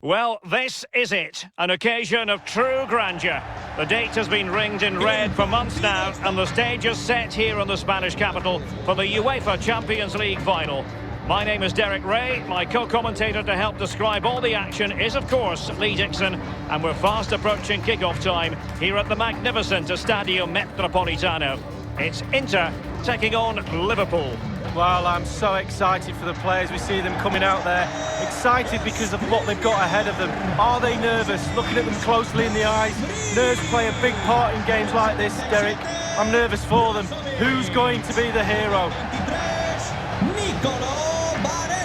Well, this is it, an occasion of true grandeur. The date has been ringed in red for months now, and the stage is set here in the Spanish capital for the UEFA Champions League final. My name is Derek Ray. My co-commentator to help describe all the action is, of course, Lee Dixon, and we're fast approaching kick-off time here at the magnificent Estadio Metropolitano. It's Inter taking on Liverpool. Well, I'm so excited for the players. We see them coming out there. Excited because of what they've got ahead of them. Are they nervous? Looking at them closely in the eyes. Nerves play a big part in games like this, Derek. I'm nervous for them. Who's going to be the hero?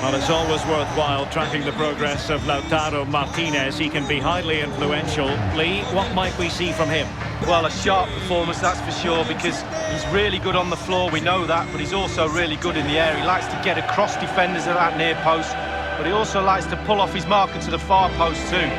Well, it's always worthwhile tracking the progress of Lautaro Martinez. He can be highly influential. Lee, what might we see from him? Well, a sharp performance, that's for sure, because he's really good on the floor, we know that, but he's also really good in the air. He likes to get across defenders at that near post, but he also likes to pull off his marker to the far post too.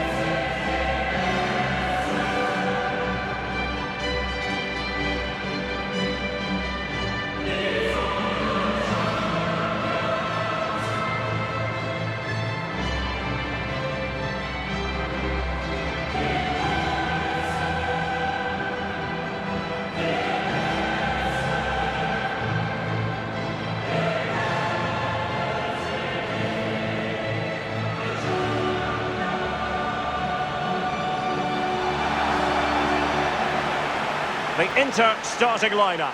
The Inter starting lineup.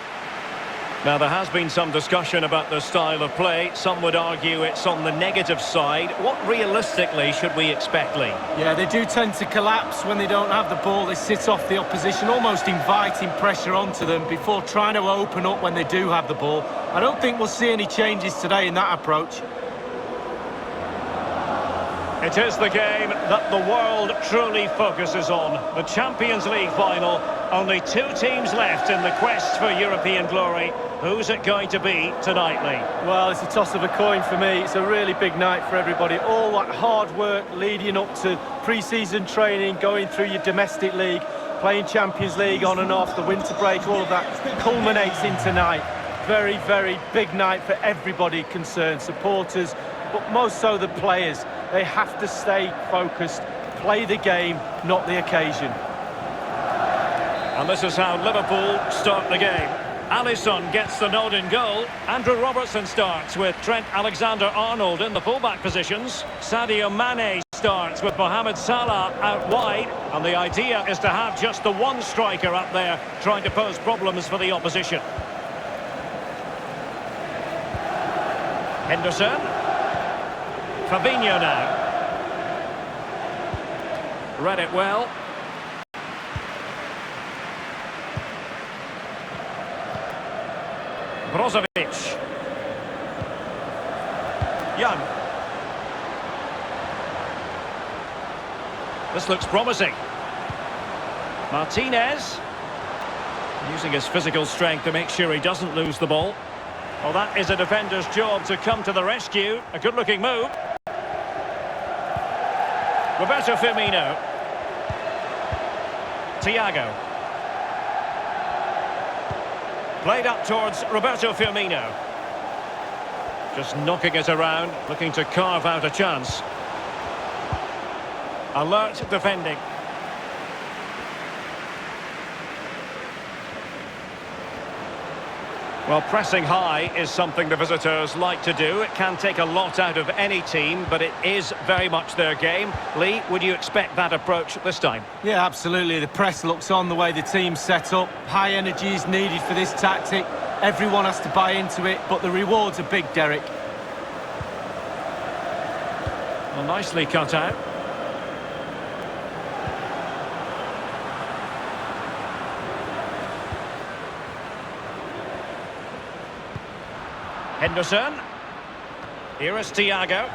Now, there has been some discussion about the style of play. Some would argue it's on the negative side. What realistically should we expect, Lee? Yeah, they do tend to collapse when they don't have the ball. They sit off the opposition, almost inviting pressure onto them before trying to open up when they do have the ball. I don't think we'll see any changes today in that approach. It is the game that the world truly focuses on. The Champions League final. Only two teams left in the quest for European glory. Who's it going to be tonight, Lee? Well, it's a toss of a coin for me. It's a really big night for everybody. All that hard work leading up to pre-season training, going through your domestic league, playing Champions League on and off, the winter break, all of that culminates in tonight. Very, very big night for everybody concerned. Supporters, but most so the players. They have to stay focused, play the game, not the occasion. And this is how Liverpool start the game. Alisson gets the nod in goal. Andrew Robertson starts with Trent Alexander-Arnold in the fullback positions. Sadio Mane starts with Mohamed Salah out wide. And the idea is to have just the one striker up there trying to pose problems for the opposition. Henderson. Fabinho now. Read it well. Brozovic. Young. This looks promising. Martinez. Using his physical strength to make sure he doesn't lose the ball. Well, that is a defender's job to come to the rescue. A good-looking move. Roberto Firmino. Thiago. Played up towards Roberto Firmino. Just knocking it around, looking to carve out a chance. Alert defending. Well, pressing high is something the visitors like to do. It can take a lot out of any team, but it is very much their game. Lee, would you expect that approach this time? Yeah, absolutely. The press looks on, the way the team's set up. High energy is needed for this tactic. Everyone has to buy into it, but the rewards are big, Derek. Well, nicely cut out. Henderson. Here is Thiago.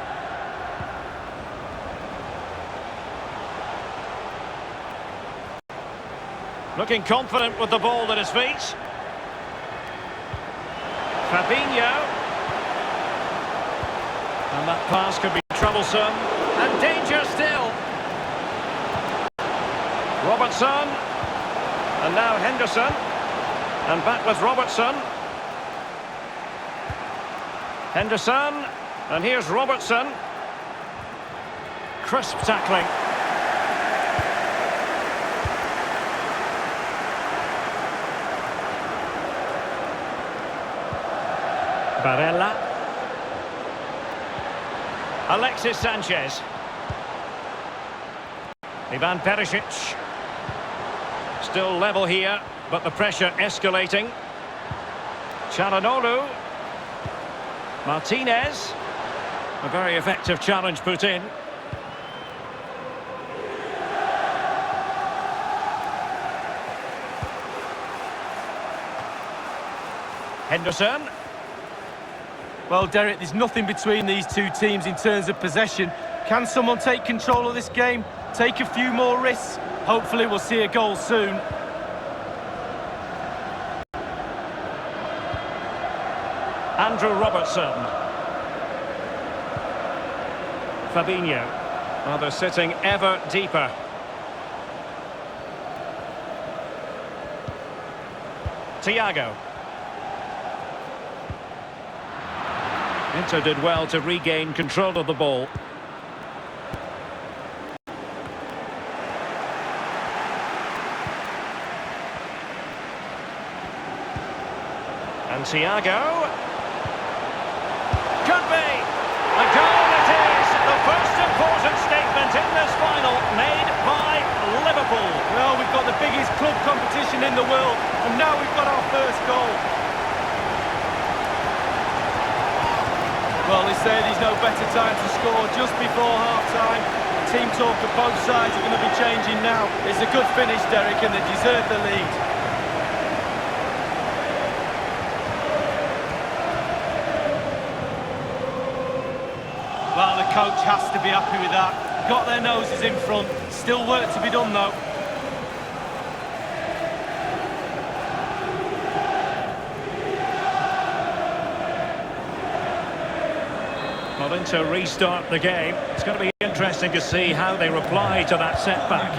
Looking confident with the ball at his feet. Fabinho. And that pass could be troublesome. And danger still. Robertson. And now Henderson. And back with Robertson. Henderson, and here's Robertson. crisp tackling. Barella. Alexis Sanchez. Ivan Perisic. Still level here, but the pressure escalating. Çalhanoğlu. Martinez. A very effective challenge put in. Henderson. Well, Derek, there's nothing between these two teams in terms of possession. Can someone take control of this game? Take a few more risks? Hopefully we'll see a goal soon. Andrew Robertson. Fabinho. Well, they're sitting ever deeper. Thiago. Inter did well to regain control of the ball. And Thiago. Could be. A goal it is. The first important statement in this final made by Liverpool. Well, we've got the biggest club competition in the world, and now we've got our first goal. Well, they say there's no better time to score just before half-time. Team talk of both sides are going to be changing now. It's a good finish, Derek, and they deserve the lead. Well, the coach has to be happy with that. Got their noses in front. Still work to be done, though. Well, then to restart the game, it's going to be interesting to see how they reply to that setback.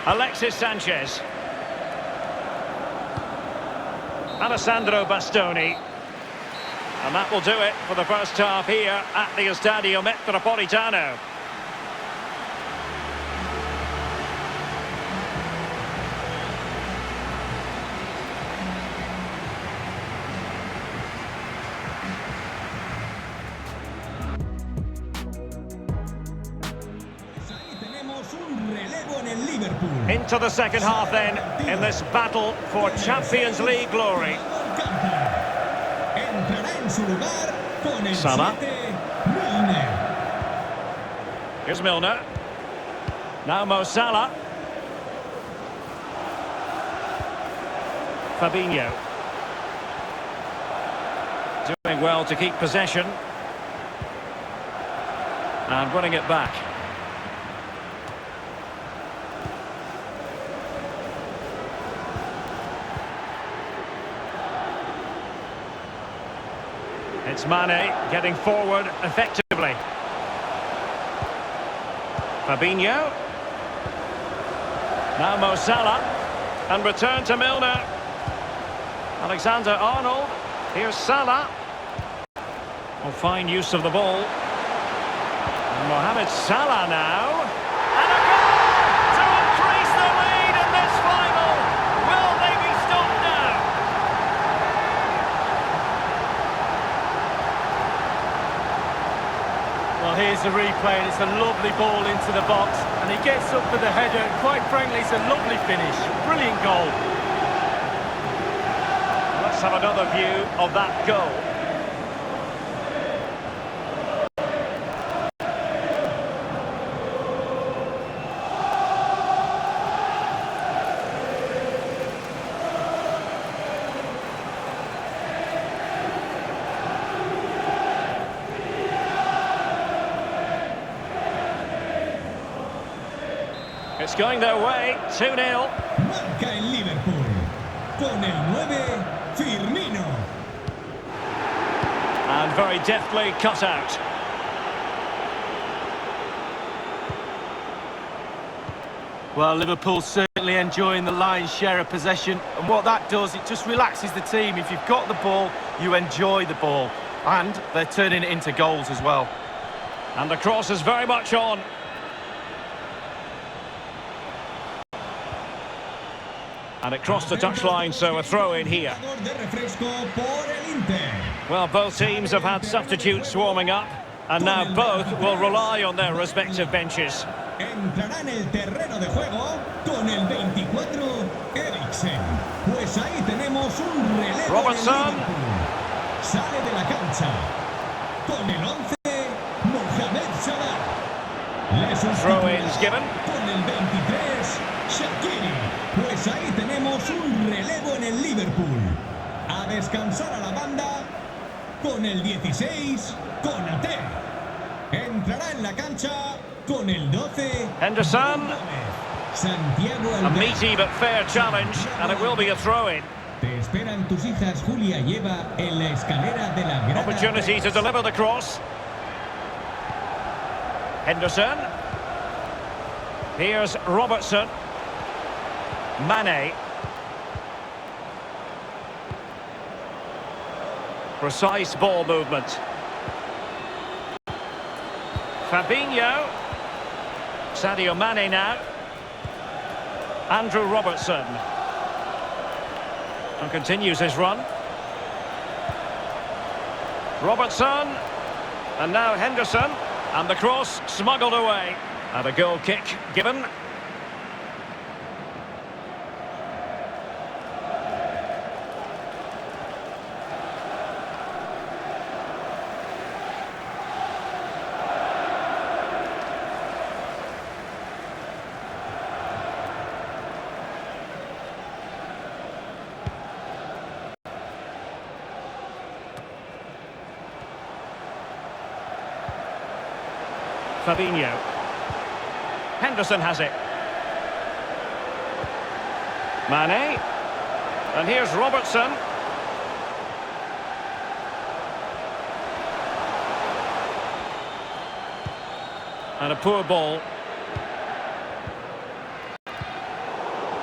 Alexis Sanchez. Alessandro Bastoni. And that will do it for the first half here at the Estadio Metropolitano. Into the second half then, in this battle for Champions League glory. Salah. Here's Milner. Now Mo Salah. Fabinho. Doing well to keep possession. And winning it back. It's Mane getting forward effectively. Fabinho. Now Mo Salah. And return to Milner. Alexander-Arnold. Here's Salah. Oh, fine use of the ball. And Mohamed Salah now. And a goal to increase the lead in this final. Will they be stopped now? Well, here's the replay, and it's a lovely ball into the box, and he gets up for the header, and quite frankly, it's a lovely finish. Brilliant goal. Let's have another view of that goal. It's going their way, 2-0. Marca el Liverpool, con el 9, Firmino. And very deftly cut out. Well, Liverpool certainly enjoying the lion's share of possession, and what that does, it just relaxes the team. If you've got the ball, you enjoy the ball. And they're turning it into goals as well. And the cross is very much on. And it crossed the touchline, so a throw in here. Well, both teams have had substitutes warming up, and now both will rely on their respective benches. Entrará en el terreno de juego con el 24, Eriksen. Pues ahí tenemos un relevo. Robertson. Sale de la cancha. Con el 11, Mohamed Salah. Throw-ins given. Con el 23, Shaqiri. Pues ahí tenemos un relevo en el Liverpool. A descansar a la banda con el 16, Konate. Entrará en la cancha con el 12, Henderson. Santiago A meaty but fair challenge, and it will be a throw-in. Te esperan tus hijas Julia y Eva en la escalera de la grada. Opportunity to deliver the cross. Henderson. Here's Robertson. Mane. Precise ball movement. Fabinho. Sadio Mane now. Andrew Robertson. And continues his run. Robertson. And now Henderson. And the cross smuggled away. And a goal kick given. Fabinho. Henderson has it. Mane. And here's Robertson. And a poor ball.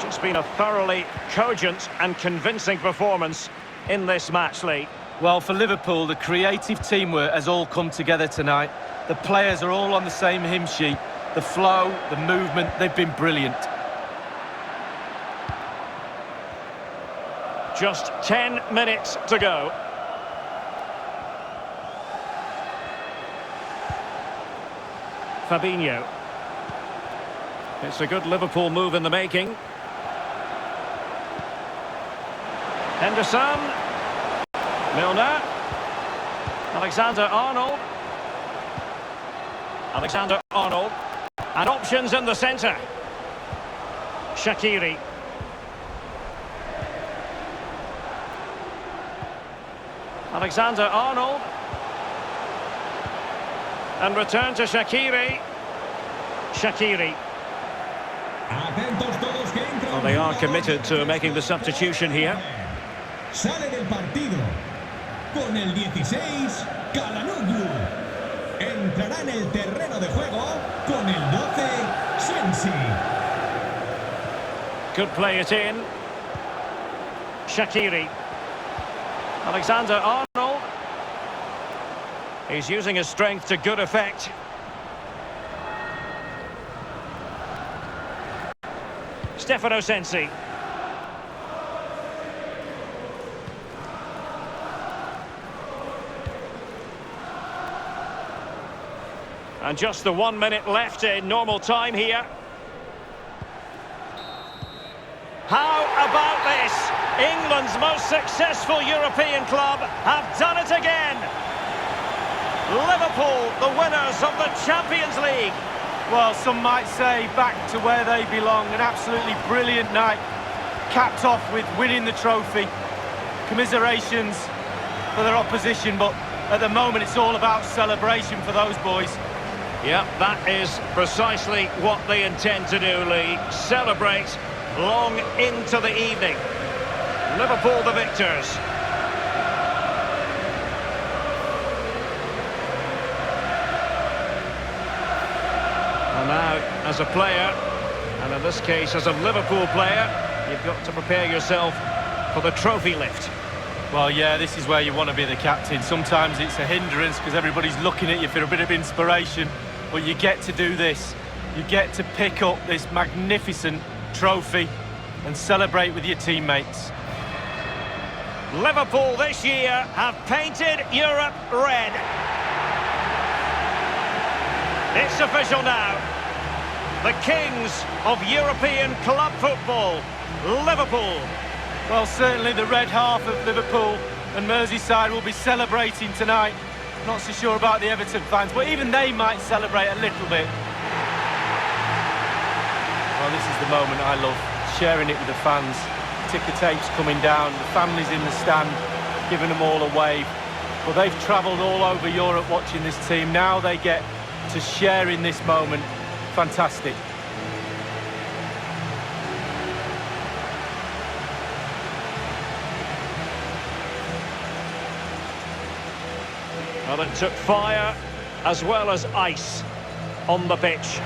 Just been a thoroughly cogent and convincing performance in this match, Lee. Well, for Liverpool, the creative teamwork has all come together tonight. The players are all on the same hymn sheet. The flow, the movement, they've been brilliant. Just 10 minutes to go. Fabinho. It's a good Liverpool move in the making. Henderson. Milner. Alexander-Arnold. Alexander-Arnold. And options in the centre. Shaqiri. Alexander-Arnold. And return to Shaqiri. Shaqiri. Well, they are committed to making the substitution here. Sale del partido. Con el 16, Calhanoglu. Entrará en el terreno de juego con el 12, Sensi. Could play it in. Shaqiri. Alexander-Arnold. He's using his strength to good effect. Stefano Sensi. And just the 1 minute left in normal time here. How about this? England's most successful European club have done it again. Liverpool, the winners of the Champions League. Well, some might say back to where they belong. An absolutely brilliant night, capped off with winning the trophy. Commiserations for their opposition, but at the moment it's all about celebration for those boys. Yeah, that is precisely what they intend to do, Lee. Celebrate long into the evening. Liverpool the victors. And now, as a player, and in this case as a Liverpool player, you've got to prepare yourself for the trophy lift. Well, yeah, this is where you want to be the captain. Sometimes it's a hindrance because everybody's looking at you for a bit of inspiration, but you get to do this. You get to pick up this magnificent trophy and celebrate with your teammates. Liverpool this year have painted Europe red. It's official now. The kings of European club football, Liverpool. Well, certainly the red half of Liverpool and Merseyside will be celebrating tonight. Not so sure about the Everton fans, but even they might celebrate a little bit. Well, this is the moment I love, sharing it with the fans. Ticker tapes coming down, the families in the stand, giving them all a wave. Well, they've travelled all over Europe watching this team. Now they get to share in this moment. Fantastic. Well, it took fire as well as ice on the pitch.